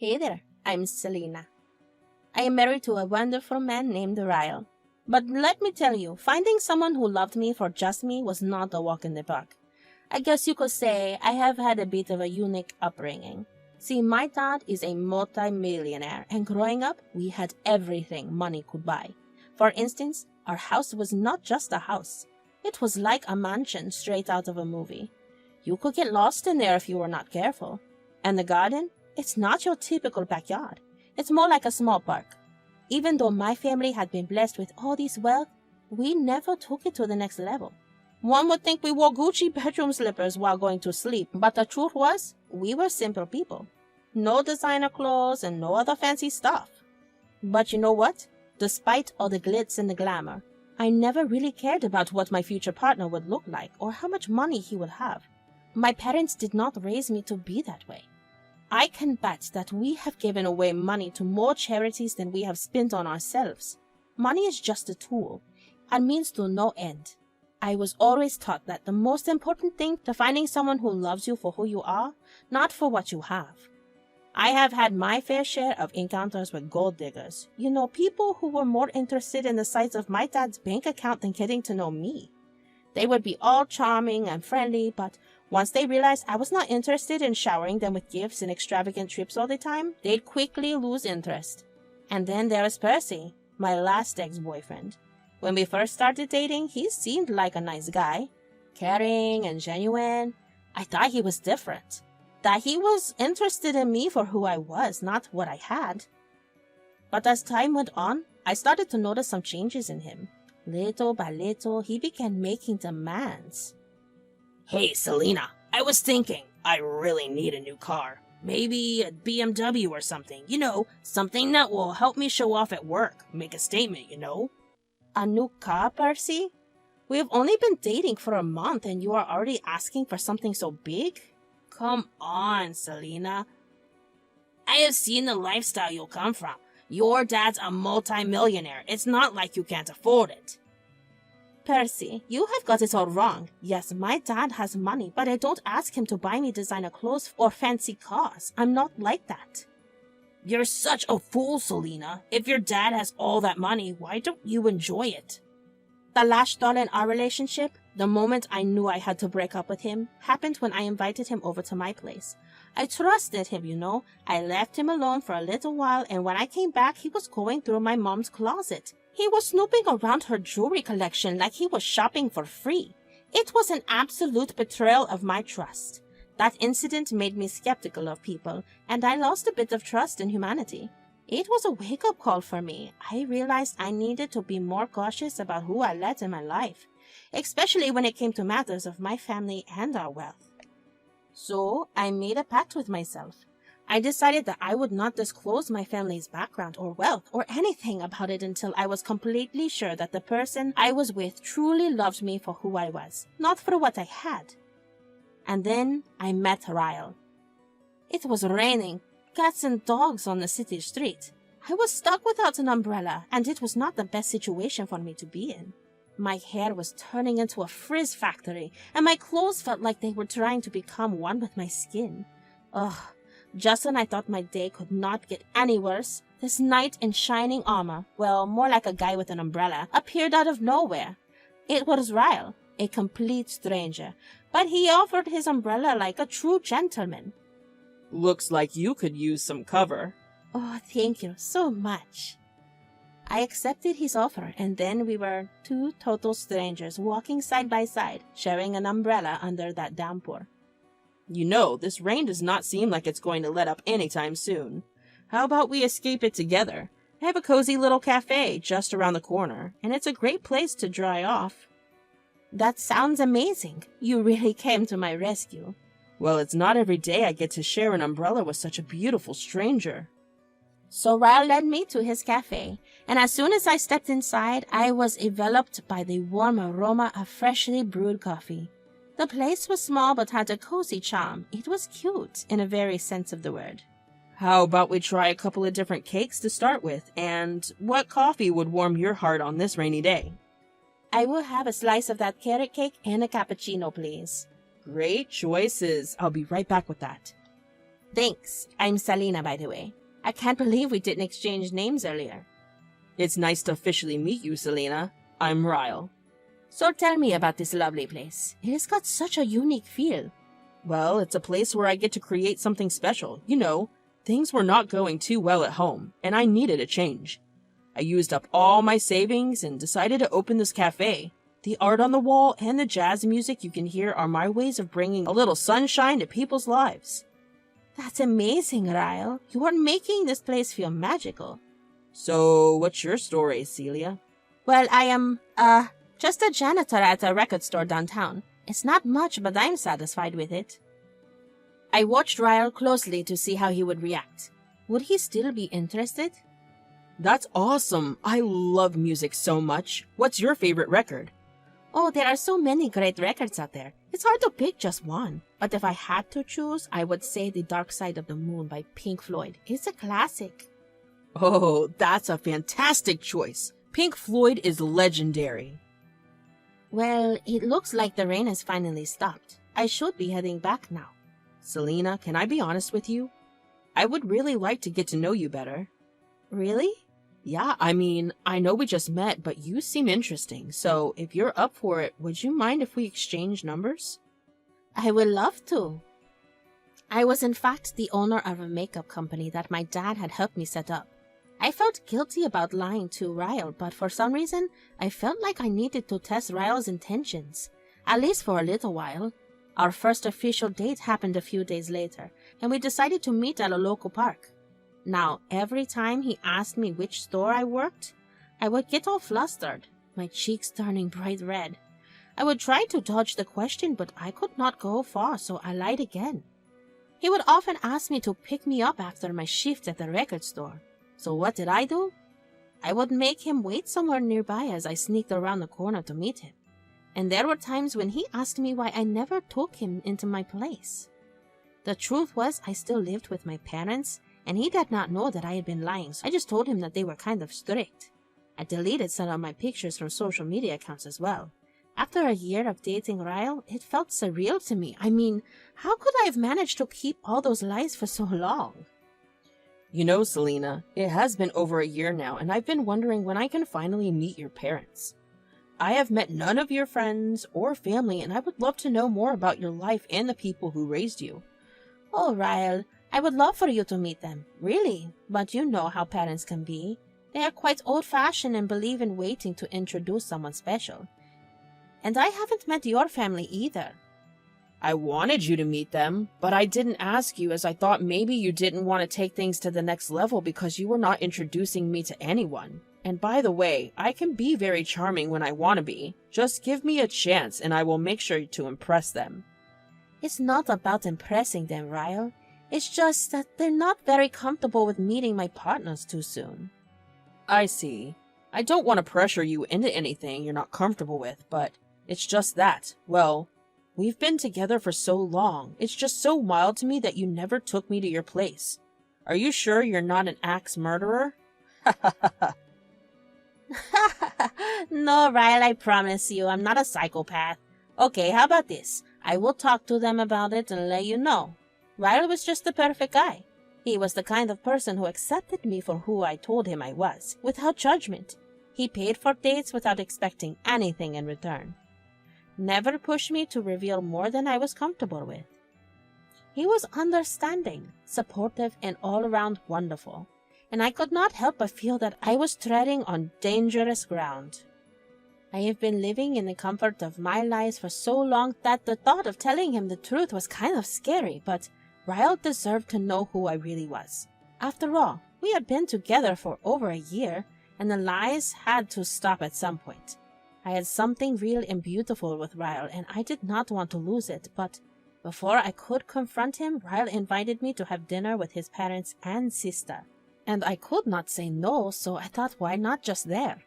Hey there, I'm Selena. I am married to a wonderful man named Ryle. But let me tell you, finding someone who loved me for just me was not a walk in the park. I guess you could say I have had a bit of a unique upbringing. See, my dad is a multi-millionaire, and growing up, we had everything money could buy. For instance, our house was not just a house. It was like a mansion straight out of a movie. You could get lost in there if you were not careful. And the garden? It's not your typical backyard. It's more like a small park. Even though my family had been blessed with all this wealth, we never took it to the next level. One would think we wore Gucci bedroom slippers while going to sleep, but the truth was, we were simple people. No designer clothes and no other fancy stuff. But you know what? Despite all the glitz and the glamour, I never really cared about what my future partner would look like or how much money he would have. My parents did not raise me to be that way. I can bet that we have given away money to more charities than we have spent on ourselves. Money is just a tool, and means to no end. I was always taught that the most important thing to finding someone who loves you for who you are, not for what you have. I have had my fair share of encounters with gold diggers. You know, people who were more interested in the size of my dad's bank account than getting to know me. They would be all charming and friendly, but once they realized I was not interested in showering them with gifts and extravagant trips all the time, they'd quickly lose interest. And then there was Percy, my last ex-boyfriend. When we first started dating, he seemed like a nice guy, caring and genuine. I thought he was different, that he was interested in me for who I was, not what I had. But as time went on, I started to notice some changes in him. Little by little, he began making demands. Hey, Selena, I was thinking, I really need a new car. Maybe a BMW or something, something that will help me show off at work, make a statement. A new car, Percy? We've only been dating for a month and you are already asking for something so big? Come on, Selena. I have seen the lifestyle you'll come from. Your dad's a multi-millionaire. It's not like you can't afford it. Percy, you have got it all wrong. Yes, my dad has money, but I don't ask him to buy me designer clothes or fancy cars. I'm not like that. You're such a fool, Selena. If your dad has all that money, why don't you enjoy it? The last straw in our relationship, the moment I knew I had to break up with him, happened when I invited him over to my place. I trusted him. I left him alone for a little while, and when I came back, he was going through my mom's closet. He was snooping around her jewelry collection like he was shopping for free. It was an absolute betrayal of my trust. That incident made me skeptical of people, and I lost a bit of trust in humanity. It was a wake-up call for me. I realized I needed to be more cautious about who I let in my life, especially when it came to matters of my family and our wealth. So I made a pact with myself. I decided that I would not disclose my family's background or wealth or anything about it until I was completely sure that the person I was with truly loved me for who I was, not for what I had. And then I met Ryle. It was raining, cats and dogs on the city street. I was stuck without an umbrella, and it was not the best situation for me to be in. My hair was turning into a frizz factory, and my clothes felt like they were trying to become one with my skin. Ugh. Just when I thought my day could not get any worse, this knight in shining armor, well, more like a guy with an umbrella, appeared out of nowhere. It was Ryle, a complete stranger, but he offered his umbrella like a true gentleman. Looks like you could use some cover. Oh, thank you so much. I accepted his offer, and then we were two total strangers walking side by side, sharing an umbrella under that downpour. This rain does not seem like it's going to let up anytime soon. How about we escape it together? I have a cozy little cafe just around the corner, and it's a great place to dry off. That sounds amazing. You really came to my rescue. Well, it's not every day I get to share an umbrella with such a beautiful stranger. So Ryle led me to his cafe, and as soon as I stepped inside, I was enveloped by the warm aroma of freshly brewed coffee. The place was small but had a cozy charm. It was cute in a very sense of the word. How about we try a couple of different cakes to start with, and what coffee would warm your heart on this rainy day? I will have a slice of that carrot cake and a cappuccino, please. Great choices. I'll be right back with that. Thanks. I'm Selena, by the way. I can't believe we didn't exchange names earlier. It's nice to officially meet you, Selena. I'm Ryle. So tell me about this lovely place. It has got such a unique feel. Well, it's a place where I get to create something special. You know, things were not going too well at home, and I needed a change. I used up all my savings and decided to open this cafe. The art on the wall and the jazz music you can hear are my ways of bringing a little sunshine to people's lives. That's amazing, Ryle. You are making this place feel magical. So, what's your story, Celia? Well, I am, just a janitor at a record store downtown. It's not much, but I'm satisfied with it. I watched Ryle closely to see how he would react. Would he still be interested? That's awesome. I love music so much. What's your favorite record? Oh, there are so many great records out there. It's hard to pick just one. But if I had to choose, I would say The Dark Side of the Moon by Pink Floyd. It's a classic. Oh, that's a fantastic choice. Pink Floyd is legendary. Well, it looks like the rain has finally stopped. I should be heading back now. Selena, can I be honest with you? I would really like to get to know you better. Really? Yeah, I mean, I know we just met, but you seem interesting. So if you're up for it, would you mind if we exchange numbers? I would love to. I was in fact the owner of a makeup company that my dad had helped me set up. I felt guilty about lying to Ryle, but for some reason, I felt like I needed to test Ryle's intentions, at least for a little while. Our first official date happened a few days later, and we decided to meet at a local park. Now, every time he asked me which store I worked, I would get all flustered, my cheeks turning bright red. I would try to dodge the question, but I could not go far, so I lied again. He would often ask me to pick me up after my shift at the record store. So what did I do? I would make him wait somewhere nearby as I sneaked around the corner to meet him. And there were times when he asked me why I never took him into my place. The truth was, I still lived with my parents, and he did not know that I had been lying, so I just told him that they were kind of strict. I deleted some of my pictures from social media accounts as well. After a year of dating Ryle, it felt surreal to me. I mean, how could I have managed to keep all those lies for so long? You know, Selena, it has been over a year now, and I've been wondering when I can finally meet your parents. I have met none of your friends or family, and I would love to know more about your life and the people who raised you. Oh, Ryle, I would love for you to meet them, really. But you know how parents can be. They are quite old-fashioned and believe in waiting to introduce someone special. And I haven't met your family either. I wanted you to meet them, but I didn't ask you as I thought maybe you didn't want to take things to the next level because you were not introducing me to anyone. And by the way, I can be very charming when I want to be. Just give me a chance and I will make sure to impress them. It's not about impressing them, Ryle. It's just that they're not very comfortable with meeting my partners too soon. I see. I don't want to pressure you into anything you're not comfortable with, but it's just that, well, we've been together for so long. It's just so wild to me that you never took me to your place. Are you sure you're not an axe murderer? No, Ryle, I promise you, I'm not a psychopath. Okay, how about this? I will talk to them about it and let you know. Ryle was just the perfect guy. He was the kind of person who accepted me for who I told him I was, without judgment. He paid for dates without expecting anything in return. Never pushed me to reveal more than I was comfortable with. He was understanding, supportive, and all around wonderful, and I could not help but feel that I was treading on dangerous ground. I have been living in the comfort of my lies for so long that the thought of telling him the truth was kind of scary, but Ryle deserved to know who I really was. After all, we had been together for over a year, and the lies had to stop at some point. I had something real and beautiful with Ryle, and I did not want to lose it, but before I could confront him, Ryle invited me to have dinner with his parents and sister. And I could not say no, so I thought, why not just there?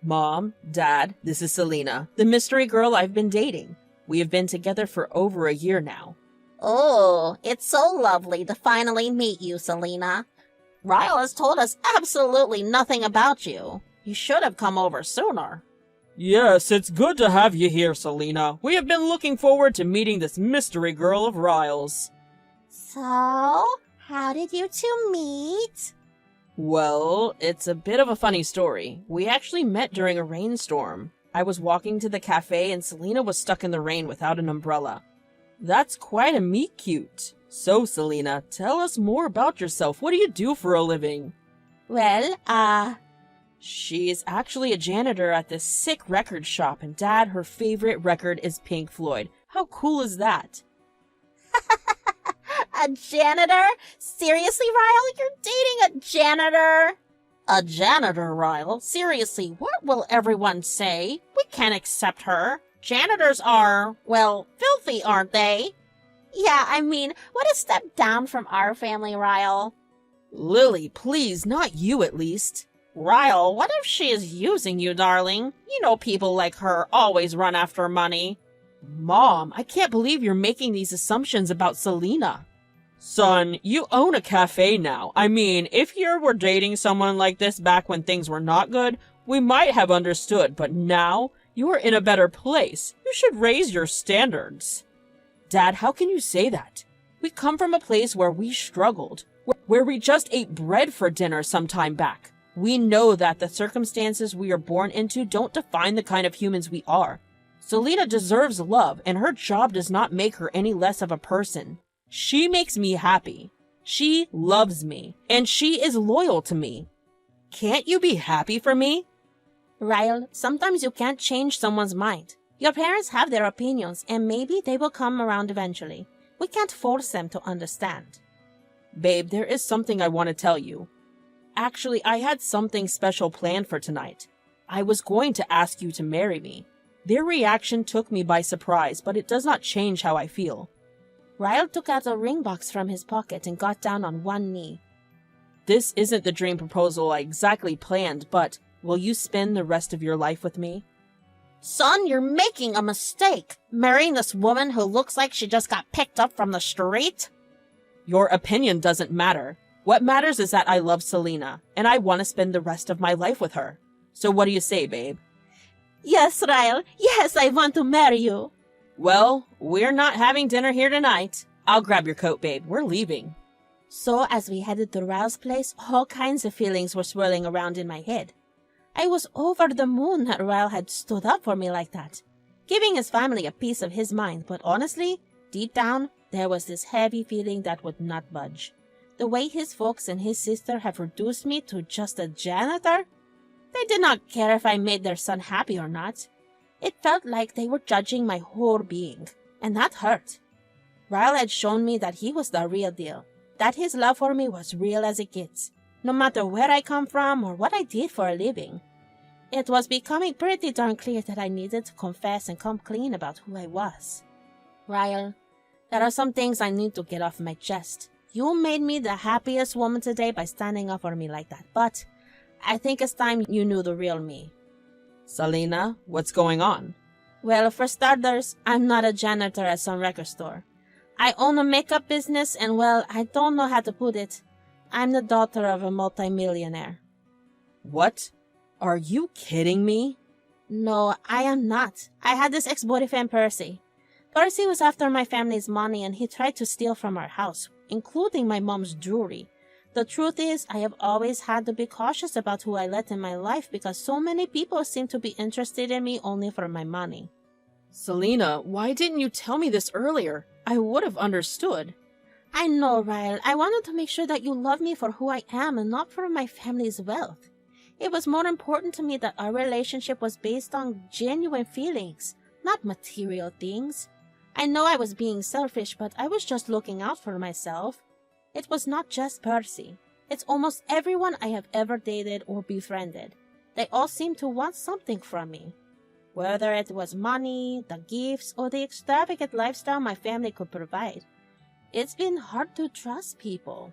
Mom, Dad, this is Selena, the mystery girl I've been dating. We have been together for over a year now. Oh, it's so lovely to finally meet you, Selena. Ryle has told us absolutely nothing about you. You should have come over sooner. Yes, it's good to have you here, Selena. We have been looking forward to meeting this mystery girl of Ryle's. So, how did you two meet? Well, it's a bit of a funny story. We actually met during a rainstorm. I was walking to the cafe and Selena was stuck in the rain without an umbrella. That's quite a meet-cute. So, Selena, tell us more about yourself. What do you do for a living? Well, She's actually a janitor at this sick record shop, and Dad, her favorite record is Pink Floyd. How cool is that? a janitor? Seriously, Ryle? You're dating a janitor? A janitor, Ryle? Seriously, what will everyone say? We can't accept her. Janitors are, well, filthy, aren't they? Yeah, I mean, what a step down from our family, Ryle. Lily, please, not you at least. Ryle, what if she is using you, darling? You know people like her always run after money. Mom, I can't believe you're making these assumptions about Selena. Son, you own a cafe now. I mean, if you were dating someone like this back when things were not good, we might have understood, but now you are in a better place. You should raise your standards. Dad, how can you say that? We come from a place where we struggled, where we just ate bread for dinner some time back. We know that the circumstances we are born into don't define the kind of humans we are. Selena deserves love, and her job does not make her any less of a person. She makes me happy. She loves me, and she is loyal to me. Can't you be happy for me? Ryle, sometimes you can't change someone's mind. Your parents have their opinions, and maybe they will come around eventually. We can't force them to understand. Babe, there is something I want to tell you. Actually, I had something special planned for tonight. I was going to ask you to marry me. Their reaction took me by surprise, but it does not change how I feel. Ryle took out a ring box from his pocket and got down on one knee. This isn't the dream proposal I exactly planned, but will you spend the rest of your life with me? Son, you're making a mistake. Marrying this woman who looks like she just got picked up from the street? Your opinion doesn't matter. What matters is that I love Selena, and I want to spend the rest of my life with her. So what do you say, babe? Yes, Ryle. Yes, I want to marry you. Well, we're not having dinner here tonight. I'll grab your coat, babe. We're leaving. So as we headed to Ryle's place, all kinds of feelings were swirling around in my head. I was over the moon that Ryle had stood up for me like that, giving his family a piece of his mind, but honestly, deep down, there was this heavy feeling that would not budge. The way his folks and his sister have reduced me to just a janitor? They did not care if I made their son happy or not. It felt like they were judging my whole being, and that hurt. Ryle had shown me that he was the real deal, that his love for me was real as it gets, no matter where I come from or what I did for a living. It was becoming pretty darn clear that I needed to confess and come clean about who I was. Ryle, there are some things I need to get off my chest. You made me the happiest woman today by standing up for me like that, but I think it's time you knew the real me. Selena, what's going on? Well, for starters, I'm not a janitor at some record store. I own a makeup business and, well, I don't know how to put it. I'm the daughter of a multimillionaire. What? Are you kidding me? No, I am not. I had this ex-boyfriend, Percy. Percy was after my family's money and he tried to steal from our house, including my mom's jewelry. The truth is, I have always had to be cautious about who I let in my life because so many people seem to be interested in me only for my money. Selena, why didn't you tell me this earlier? I would have understood. I know, Ryle. I wanted to make sure that you love me for who I am and not for my family's wealth. It was more important to me that our relationship was based on genuine feelings, not material things. I know I was being selfish, but I was just looking out for myself. It was not just Percy. It's almost everyone I have ever dated or befriended. They all seem to want something from me. Whether it was money, the gifts, or the extravagant lifestyle my family could provide. It's been hard to trust people.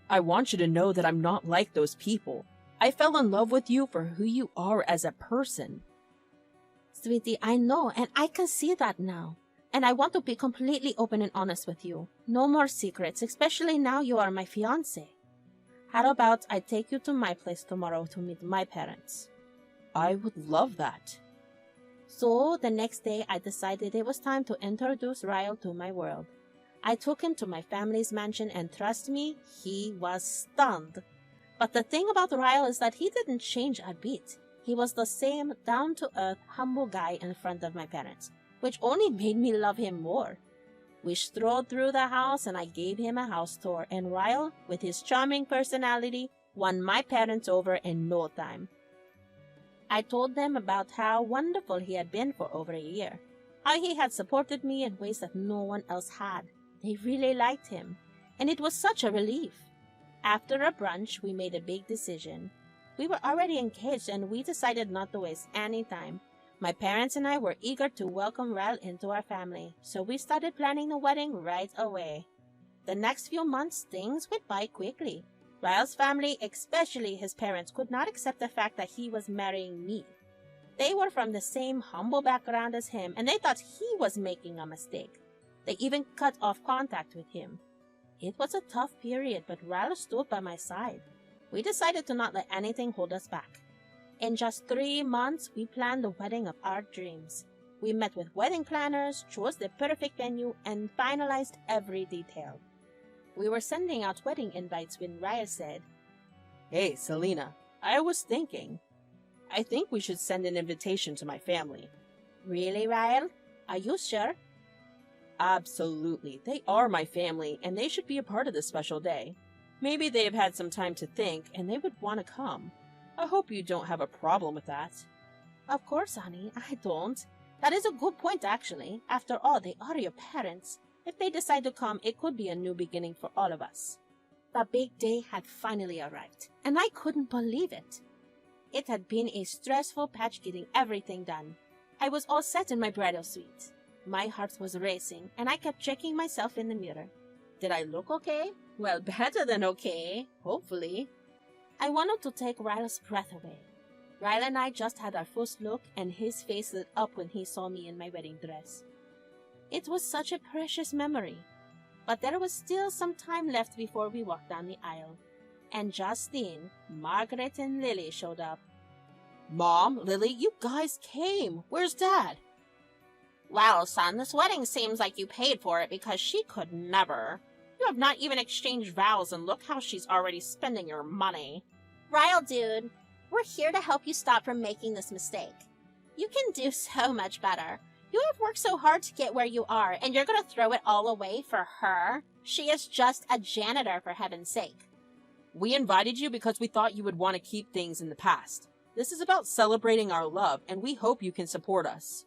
I want you to know that I'm not like those people. I fell in love with you for who you are as a person. Sweetie, I know, and I can see that now. And I want to be completely open and honest with you. No more secrets, especially now you are my fiancé. How about I take you to my place tomorrow to meet my parents? I would love that. So, the next day I decided it was time to introduce Ryle to my world. I took him to my family's mansion, and trust me, he was stunned. But the thing about Ryle is that he didn't change a bit. He was the same down-to-earth, humble guy in front of my parents, which only made me love him more. We strolled through the house, and I gave him a house tour, and Ryle, with his charming personality, won my parents over in no time. I told them about how wonderful he had been for over a year, how he had supported me in ways that no one else had. They really liked him, and it was such a relief. After a brunch, we made a big decision. We were already engaged, and we decided not to waste any time. My parents and I were eager to welcome Ryle into our family, so we started planning the wedding right away. The next few months, things went by quickly. Ryle's family, especially his parents, could not accept the fact that he was marrying me. They were from the same humble background as him, and they thought he was making a mistake. They even cut off contact with him. It was a tough period, but Ryle stood by my side. We decided to not let anything hold us back. In just 3 months, we planned the wedding of our dreams. We met with wedding planners, chose the perfect venue, and finalized every detail. We were sending out wedding invites when Ryle said, Hey, Selena, I was thinking. I think we should send an invitation to my family. Really, Ryle? Are you sure? Absolutely. They are my family, and they should be a part of this special day. Maybe they've had some time to think, and they would want to come. I hope you don't have a problem with that. Of course, honey, I don't. That is a good point, actually. After all, they are your parents. If they decide to come, it could be a new beginning for all of us. The big day had finally arrived, and I couldn't believe it. It had been a stressful patch getting everything done. I was all set in my bridal suite. My heart was racing, and I kept checking myself in the mirror. Did I look okay? Well, better than okay, hopefully. I wanted to take Ryle's breath away. Ryle and I just had our first look, and his face lit up when he saw me in my wedding dress. It was such a precious memory. But there was still some time left before we walked down the aisle. And just then, Margaret and Lily showed up. Mom, Lily, you guys came. Where's Dad? Well, son, this wedding seems like you paid for it because she could never. You have not even exchanged vows, and look how she's already spending your money. Ryle, dude, we're here to help you stop from making this mistake. You can do so much better. You have worked so hard to get where you are, and you're going to throw it all away for her? She is just a janitor, for heaven's sake. We invited you because we thought you would want to keep things in the past. This is about celebrating our love, and we hope you can support us.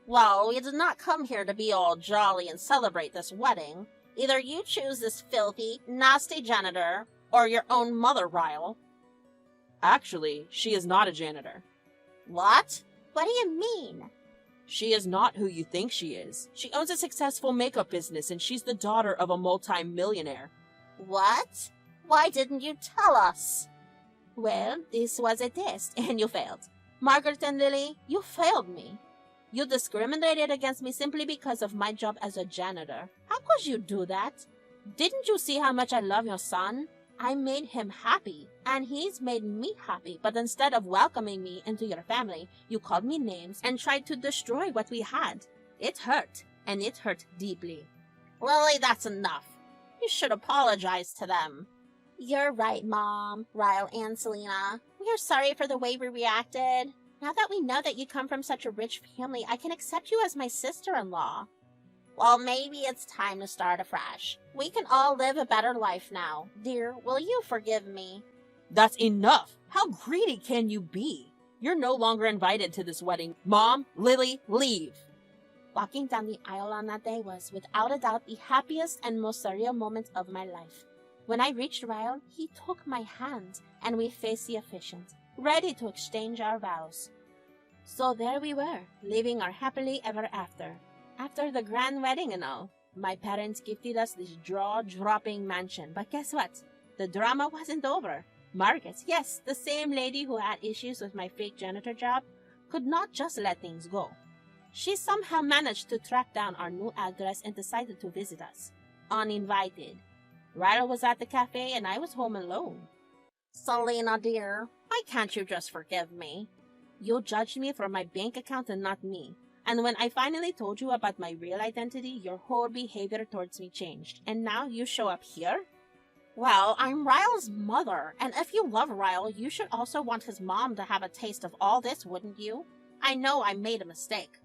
Well, we did not come here to be all jolly and celebrate this wedding. Either you choose this filthy, nasty janitor, or your own mother, Ryle. Actually, she is not a janitor. What? What do you mean? She is not who you think she is. She owns a successful makeup business, and she's the daughter of a multi-millionaire. What? Why didn't you tell us? Well, this was a test, and you failed. Margaret and Lily, you failed me. You discriminated against me simply because of my job as a janitor. How could you do that? Didn't you see how much I love your son? I made him happy, and he's made me happy. But instead of welcoming me into your family, you called me names and tried to destroy what we had. It hurt, and it hurt deeply. Lily, that's enough. You should apologize to them. You're right, Mom, Ryle, and Selena. We are sorry for the way we reacted. Now that we know that you come from such a rich family, I can accept you as my sister-in-law. Well, maybe it's time to start afresh. We can all live a better life now. Dear, will you forgive me? That's enough! How greedy can you be? You're no longer invited to this wedding. Mom, Lily, leave! Walking down the aisle on that day was, without a doubt, the happiest and most surreal moment of my life. When I reached Ryle, he took my hand, and we faced the officiant, ready to exchange our vows. So there we were, living our happily ever after. After the grand wedding and all, my parents gifted us this jaw-dropping mansion. But guess what? The drama wasn't over. Margaret, yes, the same lady who had issues with my fake janitor job, could not just let things go. She somehow managed to track down our new address and decided to visit us, uninvited. Ryle was at the cafe and I was home alone. Selena, dear, why can't you just forgive me? You judged me for my bank account and not me. And when I finally told you about my real identity, your whole behavior towards me changed. And now you show up here? Well, I'm Ryle's mother, and if you love Ryle, you should also want his mom to have a taste of all this, wouldn't you? I know I made a mistake.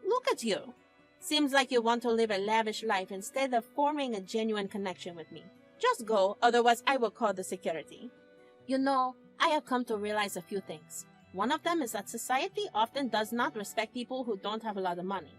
Look at you. Seems like you want to live a lavish life instead of forming a genuine connection with me. Just go, otherwise I will call the security. You know, I have come to realize a few things. One of them is that society often does not respect people who don't have a lot of money.